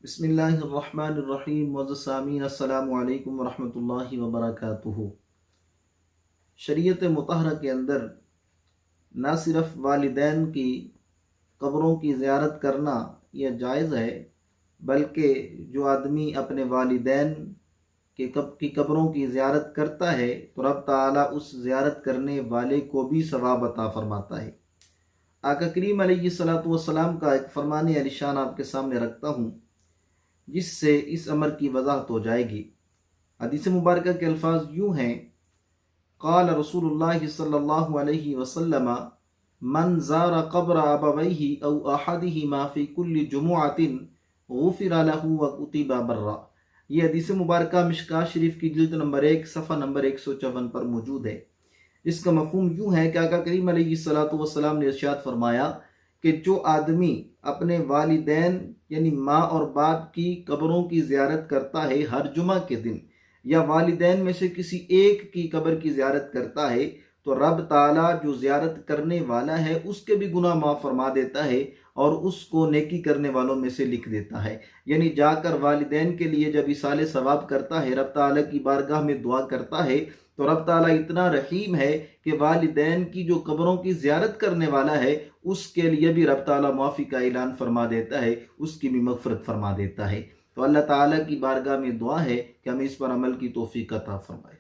بسم اللہ الرحمن الرحیم معزز سامعین السلام علیکم ورحمۃ اللہ وبرکاتہ۔ شریعت مطہرہ کے اندر نہ صرف والدین کی قبروں کی زیارت کرنا یہ جائز ہے، بلکہ جو آدمی اپنے والدین کی قبروں کی زیارت کرتا ہے تو رب تعالیٰ اس زیارت کرنے والے کو بھی ثواب عطا فرماتا ہے۔ آقا کریم علیہ الصلوۃ والسلام کا ایک فرمان عالی شان آپ کے سامنے رکھتا ہوں جس سے اس امر کی وضاحت ہو جائے گی۔ حدیث مبارکہ کے الفاظ یوں ہیں: قال رسول اللہ صلی اللہ علیہ وسلم من زار قبر ابویہ او احدہما فی کل جمعۃ غفر لہ وکتب برا۔ یہ حدیث مبارکہ مشکوٰۃ شریف کی جلد نمبر 1 صفحہ نمبر 154 پر موجود ہے۔ اس کا مفہوم یوں ہے کہ آقا کریم علیہ الصلوۃ والسلام نے ارشاد فرمایا کہ جو آدمی اپنے والدین یعنی ماں اور باپ کی قبروں کی زیارت کرتا ہے ہر جمعہ کے دن، یا والدین میں سے کسی ایک کی قبر کی زیارت کرتا ہے، تو رب تعالیٰ جو زیارت کرنے والا ہے اس کے بھی گناہ معاف فرما دیتا ہے اور اس کو نیکی کرنے والوں میں سے لکھ دیتا ہے۔ یعنی جا کر والدین کے لیے جب ایصال ثواب کرتا ہے، رب تعالیٰ کی بارگاہ میں دعا کرتا ہے، تو رب تعالیٰ اتنا رحیم ہے کہ والدین کی جو قبروں کی زیارت کرنے والا ہے اس کے لیے بھی رب تعالیٰ معافی کا اعلان فرما دیتا ہے، اس کی بھی مغفرت فرما دیتا ہے۔ تو اللہ تعالیٰ کی بارگاہ میں دعا ہے کہ ہمیں اس پر عمل کی توفیق عطا فرمائے۔